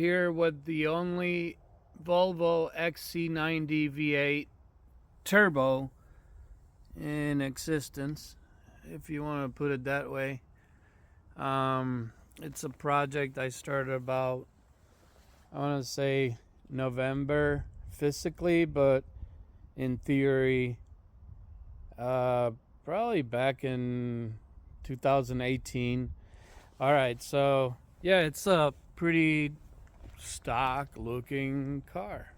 here with the only Volvo XC90V8 turbo in existence, if you want to put it that way. It's a project I started about, I want to say November physically, but in theory probably back in 2018. All right, so yeah, it's a pretty stock looking car,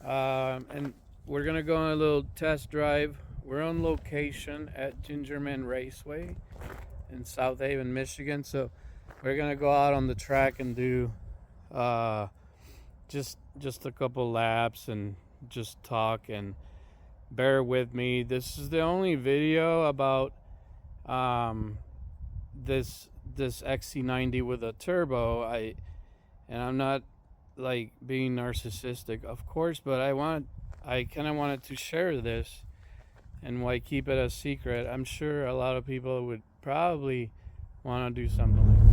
and we're gonna go on a little test drive. We're on location at Gingerman Raceway in South Haven, Michigan, so we're gonna go out on the track and do just a couple laps and just talk, and bear with me. This is the only video about this XC90 with a turbo. And I'm not like being narcissistic, of course, but I kind of wanted to share this. And why keep it a secret? I'm sure a lot of people would probably want to do something like that.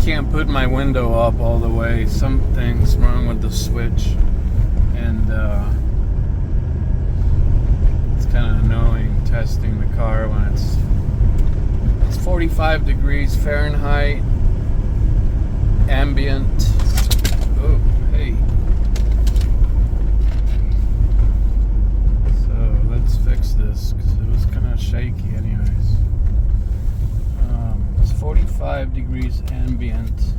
Can't put my window up all the way. Something's wrong with the switch, and it's kind of annoying testing the car when it's 45 degrees Fahrenheit ambient. Oh, hey. So let's fix this because it was kind of shaky anyways. 45 degrees ambient,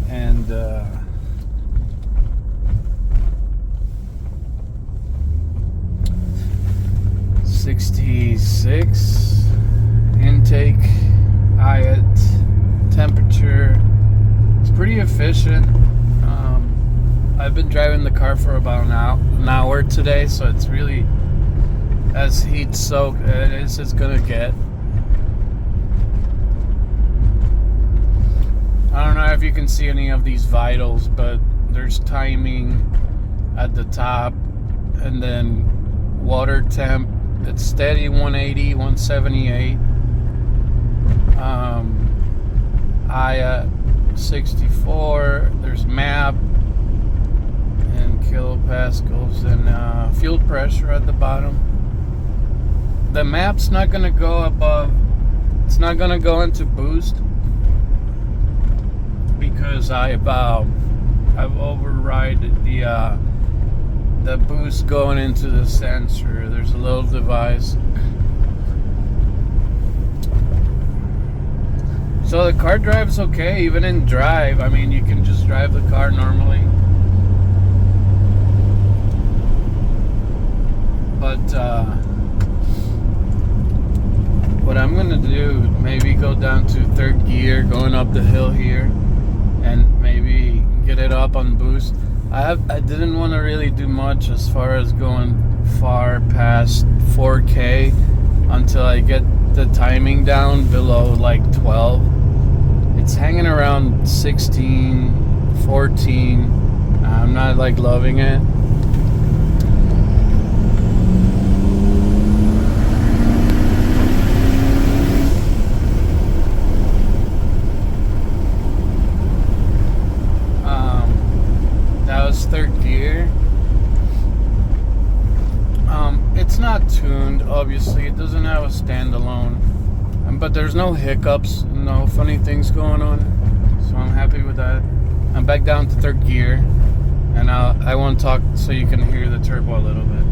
and 66 intake IAT temperature. It's pretty efficient. I've been driving the car for about an hour today, so it's really as heat soaked as it's gonna get. I don't know if you can see any of these vitals, but there's timing at the top, and then water temp, it's steady 180, 178. I 64, there's map and kilopascals, and fuel pressure at the bottom. The map's not going to go above, it's not going to go into boost, because I've overridden the boost going into the sensor. There's a little device. So the car drives okay, even in drive. I mean, you can just drive the car normally. But what I'm gonna do, maybe go down to third gear, going up the hill here, and maybe get it up on boost. I didn't want to really do much as far as going far past 4K until I get the timing down below like 12. It's hanging around 16, 14. I'm not like loving it. Third gear. It's not tuned, obviously. It doesn't have a standalone, but there's no hiccups, no funny things going on, so I'm happy with that. I'm back down to third gear, and I want to talk so you can hear the turbo a little bit.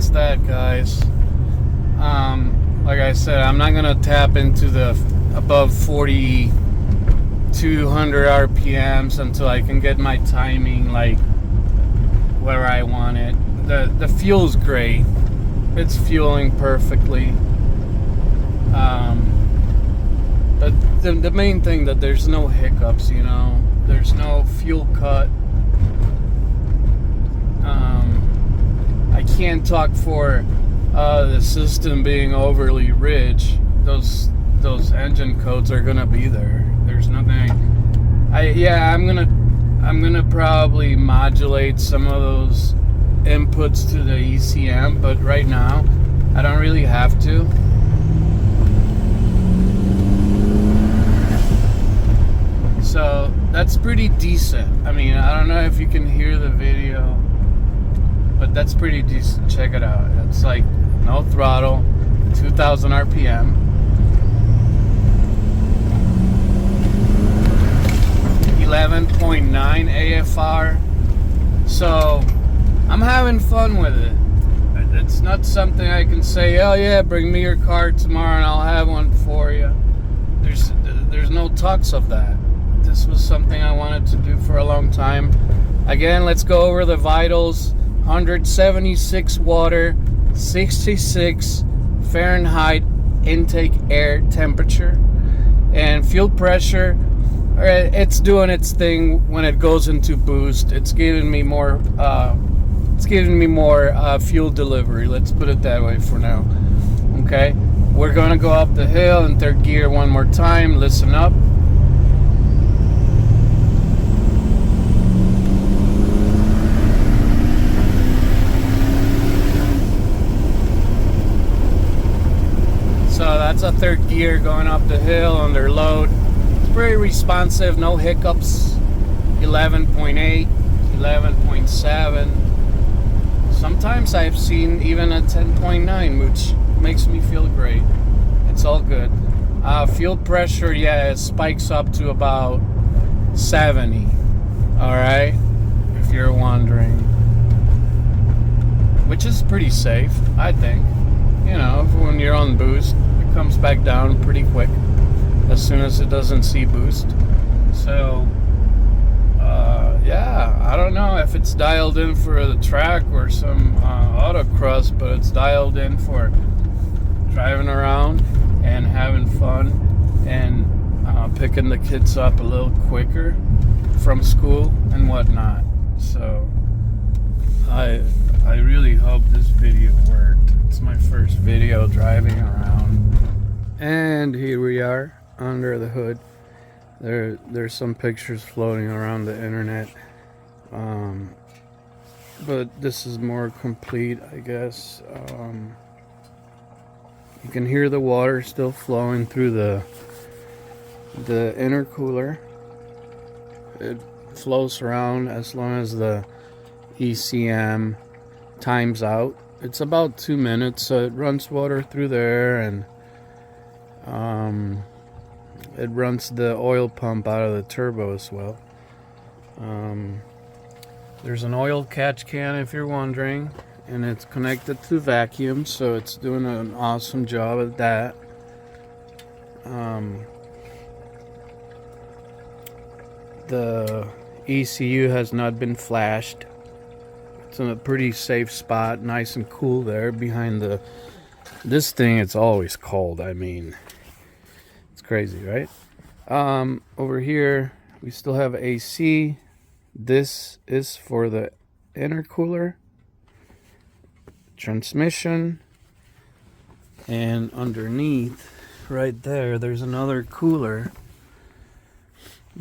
that's that, guys. Like I said, I'm not gonna tap into the above 4,200 RPMs until I can get my timing like where I want it. The fuel's great. It's fueling perfectly. But the main thing, that there's no hiccups, you know. There's no fuel cut. I can't talk for the system being overly rich. Those engine codes are gonna be there. There's nothing. I'm gonna probably modulate some of those inputs to the ECM, but right now I don't really have to. So that's pretty decent. I mean, I don't know if you can hear the video, but that's pretty decent. Check it out. It's like no throttle, 2,000 RPM. 11.9 AFR. So I'm having fun with it. It's not something I can say, oh yeah, bring me your car tomorrow and I'll have one for you. There's no talks of that. This was something I wanted to do for a long time. Again, let's go over the vitals. 176 water, 66 Fahrenheit intake air temperature, and fuel pressure. It's doing its thing when it goes into boost. It's giving me more. Fuel delivery. Let's put it that way for now. Okay, we're gonna go up the hill in third gear one more time. Listen up. So that's a third gear going up the hill under load. It's very responsive, no hiccups. 11.8, 11.7. Sometimes I've seen even a 10.9, which makes me feel great. It's all good. Fuel pressure, yeah, it spikes up to about 70. Alright, if you're wondering. Which is pretty safe, I think. You know, when you're on boost, it comes back down pretty quick as soon as it doesn't see boost. So, yeah, I don't know if it's dialed in for the track or some autocross, but it's dialed in for driving around and having fun and picking the kids up a little quicker from school and whatnot. So, I really hope this video worked. It's my first video driving around. And here we are under the hood. There's some pictures floating around the internet. But this is more complete, I guess. You can hear the water still flowing through the intercooler. It flows around as long as the ECM times out. It's about 2 minutes, so it runs water through there, and it runs the oil pump out of the turbo as well. There's an oil catch can, if you're wondering, and it's connected to vacuum, so it's doing an awesome job at that. The ECU has not been flashed. It's in a pretty safe spot, nice and cool there behind this thing. It's always cold. I mean, it's crazy, right? Over here we still have AC. This is for the intercooler, transmission, and underneath right there's another cooler.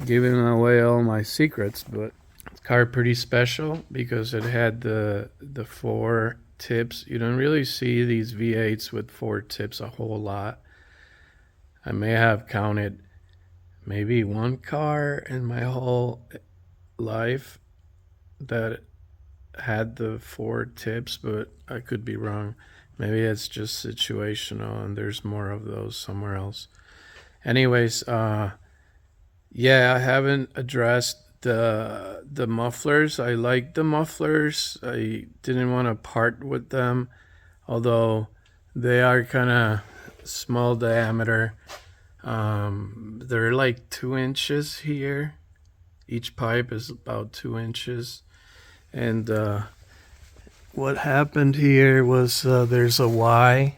Giving away all my secrets, but this car pretty special because it had the 4 tips. You don't really see these V8s with 4 tips a whole lot. I may have counted maybe one car in my whole life that had the 4 tips, but I could be wrong. Maybe it's just situational and there's more of those somewhere else. Anyways, yeah, I haven't addressed the mufflers. I like the mufflers. I didn't want to part with them. although they are kind of small diameter. They're like 2 inches here. Each pipe is about 2 inches. And what happened here was there's a Y,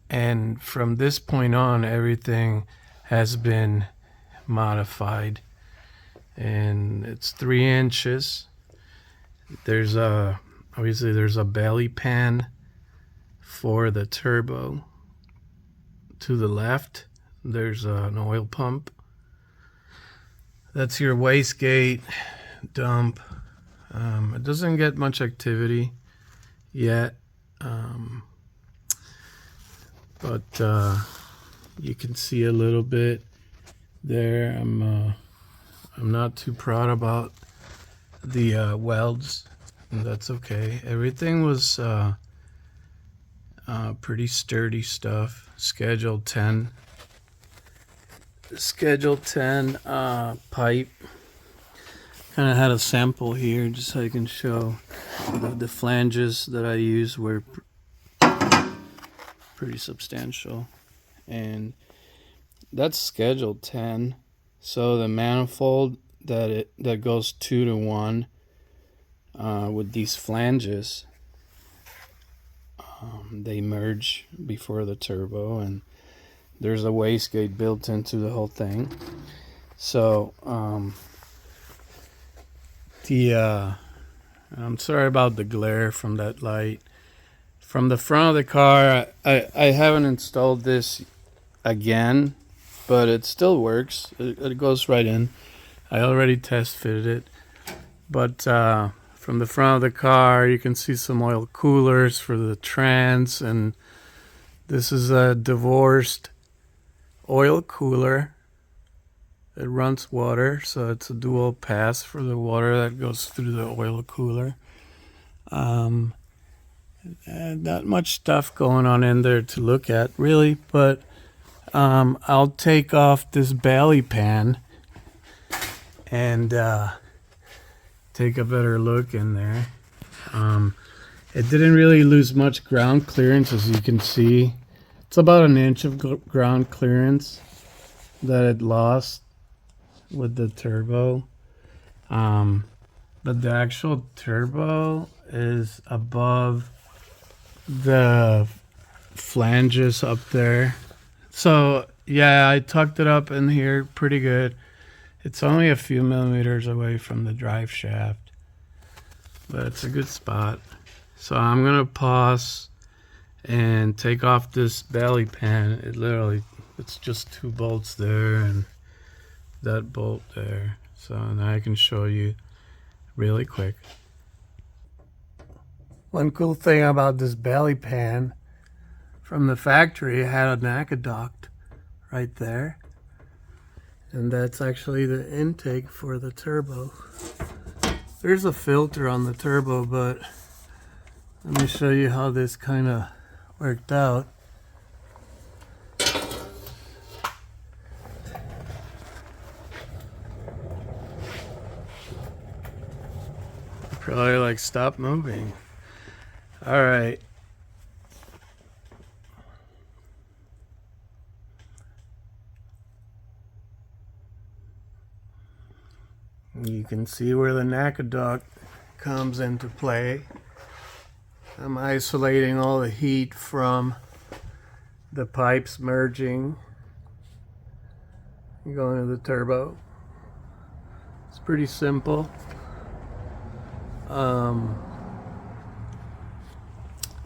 and from this point on everything has been modified, and it's 3 inches. There's obviously there's a belly pan for the turbo. To the left there's an oil pump. That's your wastegate dump. It doesn't get much activity yet, but you can see a little bit there. I'm not too proud about the welds, and that's okay. Everything was pretty sturdy stuff. Schedule 10 pipe. Kind of had a sample here just so I can show the flanges that I used were pretty substantial, and that's schedule 10. So the manifold that goes 2 to 1 with these flanges, they merge before the turbo, and there's a wastegate built into the whole thing. So I'm sorry about the glare from that light. From the front of the car, I haven't installed this again, but it still works. It goes right in. I already test fitted it. But from the front of the car, you can see some oil coolers for the trans, and this is a divorced oil cooler. It runs water, so it's a dual pass for the water that goes through the oil cooler. Not much stuff going on in there to look at, really, but I'll take off this belly pan and take a better look in there. It didn't really lose much ground clearance, as you can see. It's about an inch of ground clearance that it lost with the turbo. But the actual turbo is above the flanges up there. So yeah, I tucked it up in here pretty good. It's only a few millimeters away from the drive shaft, but it's a good spot. So I'm gonna pause and take off this belly pan. It's just 2 bolts there and that bolt there. So now I can show you really quick. One cool thing about this belly pan, from the factory, it had an aqueduct right there, and that's actually the intake for the turbo. There's a filter on the turbo, but let me show you how this kind of worked out. Probably like, stop moving. All right. You can see where the aqueduct comes into play. I'm isolating all the heat from the pipes merging, going to the turbo. It's pretty simple.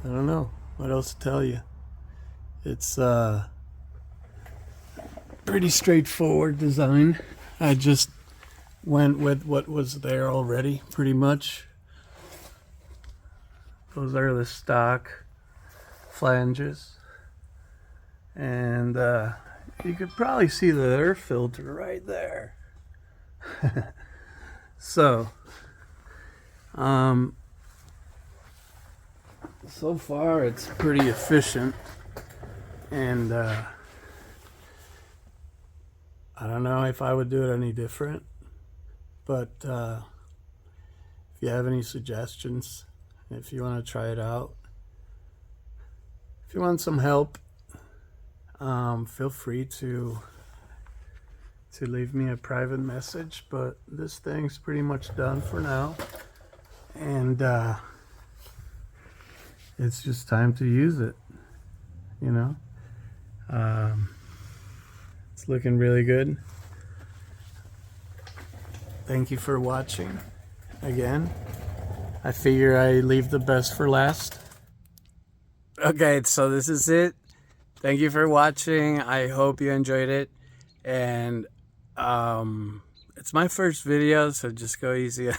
I don't know what else to tell you. It's pretty straightforward design. I just went with what was there already, pretty much. Those are the stock flanges, and you could probably see the air filter right there. So so far it's pretty efficient, and I don't know if I would do it any different, but if you have any suggestions, if you want to try it out, if you want some help, feel free to leave me a private message. But this thing's pretty much done for now, and it's just time to use it, you know. It's looking really good. Thank you for watching again. I figure I leave the best for last. Okay, so this is it. Thank you for watching. I hope you enjoyed it. And it's my first video, so just go easy